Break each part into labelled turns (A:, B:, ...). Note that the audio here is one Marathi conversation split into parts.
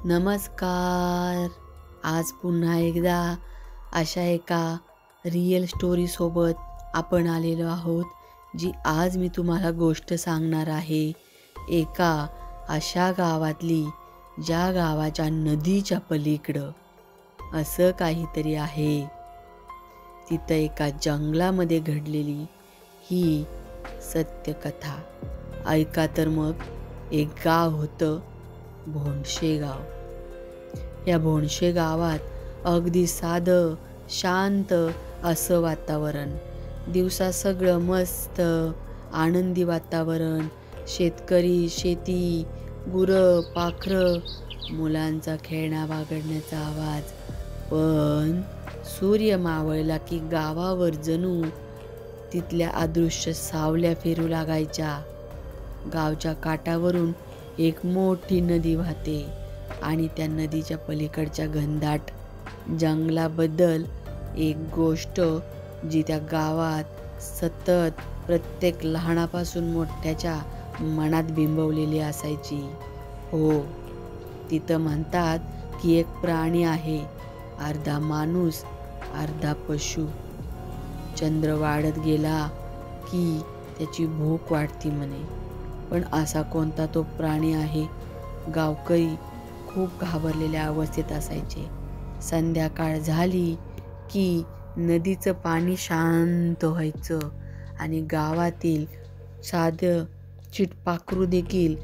A: नमस्कार. आज पुन्हा एकदा अशा एका रिअल स्टोरीसोबत आपण आलेलो आहोत, जी आज मी तुम्हाला गोष्ट सांगणार आहे. एका अशा गावातली, ज्या गावाच्या नदीच्या पलीकडं असं काहीतरी आहे. तिथं एका जंगलामध्ये घडलेली ही सत्यकथा. ऐका तर मग. एक गाव होतं, भोंडशे गाव. या भोंडशे गावात अगदी साधं शांत असं वातावरण. दिवसा सगळं मस्त आनंदी वातावरण. शेतकरी, शेती, गुरं, पाखरं, मुलांचा खेळण्या बागडण्याचा आवाज. पण सूर्य मावळला की गावावर जणू तिथल्या अदृश्य सावल्या फिरू लागायच्या. गावच्या काठावरून एक मोठी नदी वाहते आणि त्या नदीच्या पलीकडच्या घनदाट जंगलाबद्दल एक गोष्ट जी त्या गावात सतत प्रत्येक लहानापासून मोठ्याच्या मनात बिंबवलेली असायची. हो, तिथं म्हणतात की एक प्राणी आहे, अर्धा माणूस अर्धा पशु. चंद्र वाढत गेला की त्याची भूक वाढती म्हणे. पण असा कोणता तो प्राणी आहे? गावकरी खूप घाबरलेल्या अवस्थेत असायचे. संध्याकाळ झाली की नदीचं पाणी शांत व्हायचं आणि गावातील साधं चिटपाखरू देखील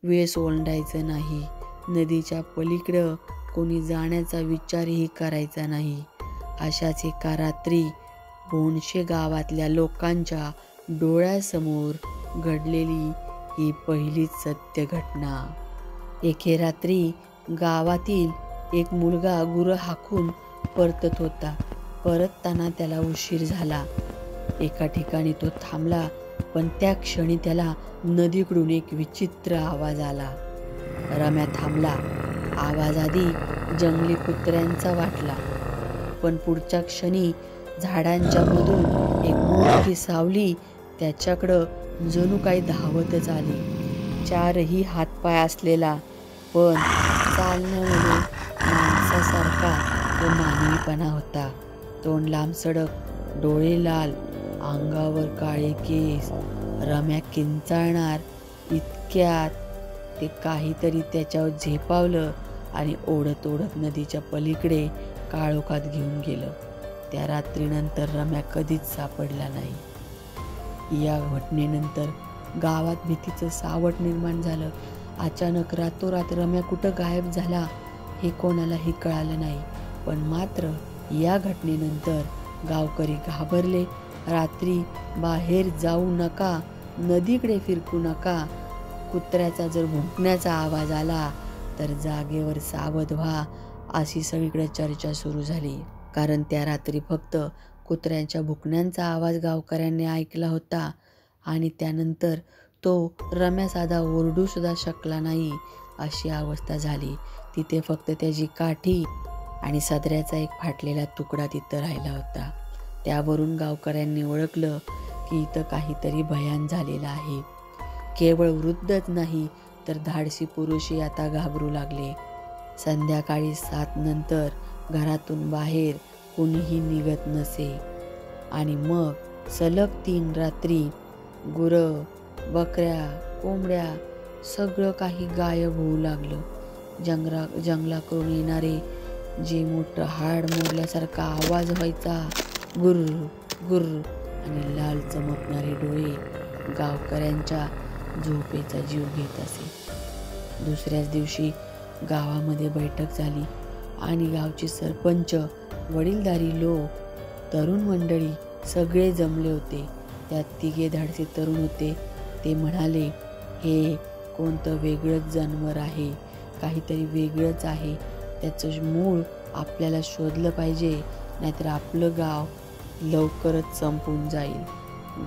A: वेस ओलांडायचं नाही. नदीच्या पलीकडं कोणी जाण्याचा विचारही करायचा नाही. अशाच एका रात्री भोंडशे गावातल्या लोकांच्या डोळ्यासमोर घडलेली ही पहिलीच सत्य घटना. एके रात्री गावातील एक मुलगा गुरं हाकून परतत होता. परतताना त्याला उशीर झाला. एका ठिकाणी तो थांबला, पण त्या क्षणी त्याला नदीकडून एक विचित्र आवाज आला. रम्या थांबला. आवाज आधी जंगली कुत्र्यांचा वाटला, पण पुढच्या क्षणी झाडांच्या मधून एक मोठी सावली त्याच्याकडं जणू काही धावतच आली. चारही हातपाय असलेला, पण चालण्यामध्ये माणसासारखा तो मानवीपणा होता. तोंड लांबसडक, डोळे लाल, अंगावर काळे केस. रम्या किंचाळणार इतक्यात ते काहीतरी त्याच्यावर झेपावलं आणि ओढत ओढत नदीच्या पलीकडे काळोखात घेऊन गेलं. त्या रात्रीनंतर रम्या कधीच सापडला नाही. या घटनेनंतर गावात भीतीचं सावट निर्माण झालं. अचानक रातोरात रम्या कुठं गायब झाला हे कोणालाही कळालं नाही. पण मात्र या घटनेनंतर गावकरी घाबरले. रात्री बाहेर जाऊ नका, नदीकडे फिरकू नका. कुत्र्याचा जर भुंकण्याचा आवाज आला तर जागेवर सावध व्हा, अशी सगळीकडे चर्चा सुरू झाली. कारण त्या रात्री फक्त कुत्र्यांच्या भुंकण्याचा आवाज गावकऱ्यांनी ऐकला होता आणि त्यानंतर तो रम्या साधा ओरडू सुद्धा शकला नाही, अशी अवस्था झाली. तिथे फक्त त्याची काठी आणि सदऱ्याचा एक फाटलेला तुकडा तिथं राहिला होता. त्यावरून गावकऱ्यांनी ओळखलं की इथं काहीतरी भयान झालेलं आहे. केवळ वृद्धच नाही तर धाडसी पुरुषही आता घाबरू लागले. संध्याकाळी 7 नंतर घरातून बाहेर कोणीही निघत नसे आणि मग सलग 3 रात्री गुरं, बकऱ्या, कोंबड्या सगळं काही गायब होऊ लागलं. जंगलाकडून येणारे जे मोठं हाड मोडल्यासारखा आवाज व्हायचा, गुर्र गुर्र, आणि लाल चमकणारे डोळे गावकऱ्यांच्या झोपेचा जीव घेत असे. दुसऱ्याच दिवशी गावामध्ये बैठक झाली आणि गावचे सरपंच, वडीलधारी लोक, तरुण मंडळी सगळे जमले होते. त्यात 3 धाडसी तरुण होते. ते म्हणाले, हे कोणतं वेगळंच जनावर आहे, काहीतरी वेगळंच आहे. त्याचं मूळ आपल्याला शोधलं पाहिजे, नाहीतर आपलं गाव लवकरच संपून जाईल.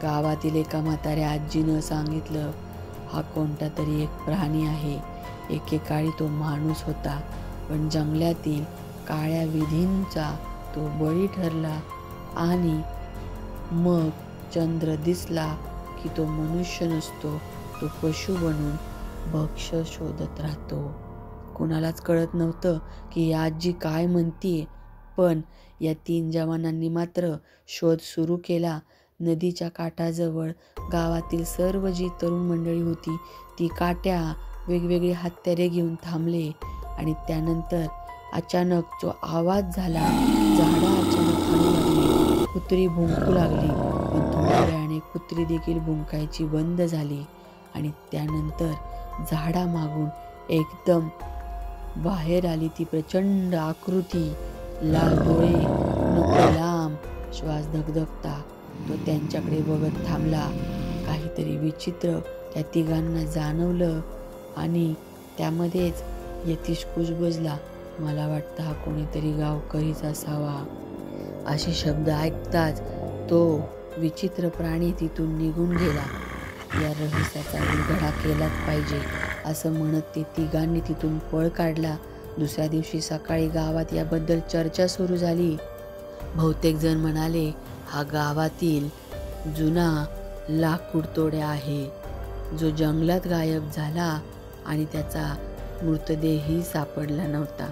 A: गावातील एका म्हाताऱ्या आजीनं सांगितलं, हा कोणता तरी एक प्राणी आहे. एकेकाळी तो माणूस होता, पण जंगलातील काळ्या विधींचा तो बळी ठरला आणि मग चंद्र दिसला की तो मनुष्य नसतो, तो पशु बनून भक्ष्य शोधत राहतो. कोणालाच कळत नव्हतं की ही आजी काय म्हणतीये. पण या 3 जवानांनी मात्र शोध सुरू केला. नदीच्या काठाजवळ गावातील सर्व जी तरुण मंडळी होती ती काट्या, वेगवेगळी हत्यारे घेऊन थांबले. आणि त्यानंतर अचानक जो आवाज झाला, झाडं अचानक हलू लागली, कुत्री भुंकू लागली. पण थोड्या वेळाने कुत्री देखील भुंकायची बंद झाली. आणि त्यानंतर झाडामागून एकदम बाहेर आली ती प्रचंड आकृती, लाल डोळे, नख लांब, श्वास धगधगता. तो त्यांच्याकडे बघत थांबला. काहीतरी विचित्र त्या तिघांना जाणवलं आणि त्यामध्येच यतीश कुजबुजला. मला वाटतं हा कोणीतरी गावकरीच असावा. असे शब्द ऐकताच तो विचित्र प्राणी तिथून निघून गेला. या रहस्याचा उलगडा केलाच पाहिजे असं म्हणत ते तिघांनी तिथून पळ काढला. दुसऱ्या दिवशी सकाळी गावात याबद्दल चर्चा सुरू झाली. बहुतेक जण म्हणाले हा गावातील जुना लाकूड तोड्या आहे, जो जंगलात गायब झाला आणि त्याचा मृतदेहही सापडला नव्हता.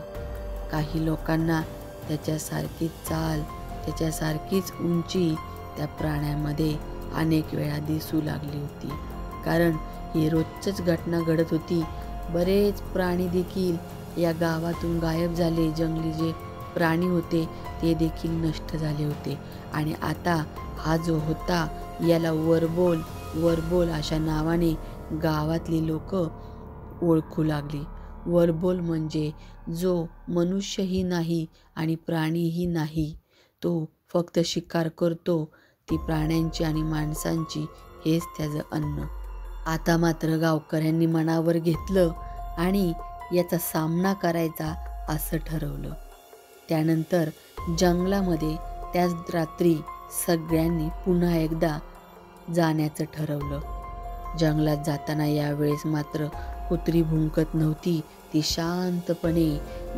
A: काही लोकांना त्याच्यासारखीच चाल, त्याच्यासारखीच उंची त्या प्राण्यामध्ये अनेक वेळा दिसू लागली होती. कारण ही रोजच घटना घडत होती. बरेच प्राणी देखील या गावातून गायब झाले. जंगली जे प्राणी होते ते देखील नष्ट झाले होते. आणि आता हा जो होता याला वरबोल अशा नावाने गावातली लोक ओळखू लागली. वरबोल म्हणजे जो मनुष्यही नाही आणि प्राणीही नाही, तो फक्त शिकार करतो, ती प्राण्यांची आणि माणसांची, हेच त्याचं अन्न. आता मात्र गावकऱ्यांनी मनावर घेतलं आणि याचा सामना करायचा असं ठरवलं. त्यानंतर जंगलामध्ये त्याच रात्री सगळ्यांनी पुन्हा एकदा जाण्याचं ठरवलं. जंगलात जाताना यावेळेस मात्र कुत्री भुंकत नव्हती. ती शांतपणे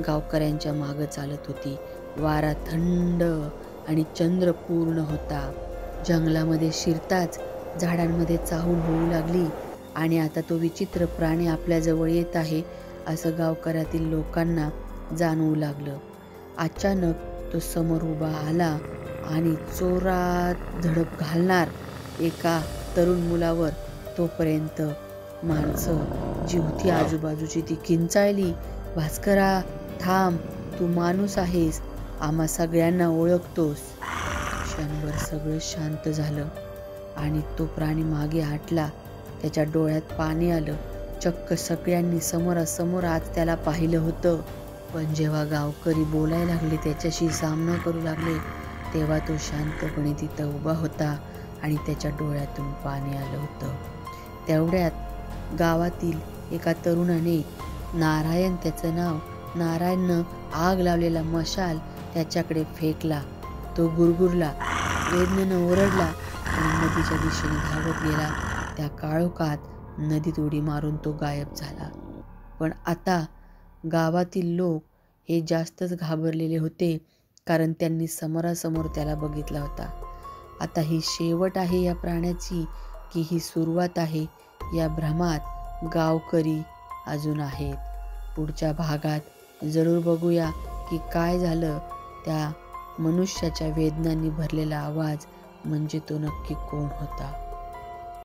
A: गावकऱ्यांच्या मागं चालत होती. वारा थंड आणि चंद्र पूर्ण होता. जंगलामध्ये शिरताच झाडांमध्ये चाहूल होऊ लागली आणि आता तो विचित्र प्राणी आपल्या जवळ येत आहे असं गावकऱ्यातील लोकांना जाणवू लागलं. अचानक तो समोर उभा आला आणि जोरात झडप घालणार एका तरुण मुलावर. तोपर्यंत माणसं जी होती आजूबाजूची ती किंचाळली. भास्करा थांब, तू माणूस आहेस, आम्हा सगळ्यांना ओळखतोस. क्षणभर सगळं शांत झालं आणि तो प्राणी मागे हटला. त्याच्या डोळ्यात पाणी आलं. चक्क सगळ्यांनी समोरासमोर आज त्याला पाहिलं होतं. पण जेव्हा गावकरी बोलायला लागले, त्याच्याशी सामना करू लागले, तेव्हा तो शांतपणे तिथं उभा होता आणि त्याच्या डोळ्यातून पाणी आलं होतं. तेवढ्यात गावातील एका तरुणाने, नारायण त्याचं नाव, नारायणनं आग लावलेला मशाल त्याच्याकडे फेकला. तो गुरगुरला, वेदनेनं ओरडला आणि नदीच्या दिशेने धावत गेला. त्या काळोखात नदीत उडी मारून तो गायब झाला. पण आता गावातील लोक हे जास्तच घाबरलेले होते, कारण त्यांनी समोरासमोर त्याला बघितला होता. आता ही शेवट आहे या प्राण्याची की ही सुरुवात आहे? या भ्रमात गावकरी अजून आहेत. पुढच्या भागात जरूर बघूया की काय झालं. त्या मनुष्याच्या वेदनांनी भरलेला आवाज म्हणजे तो नक्की कोण होता.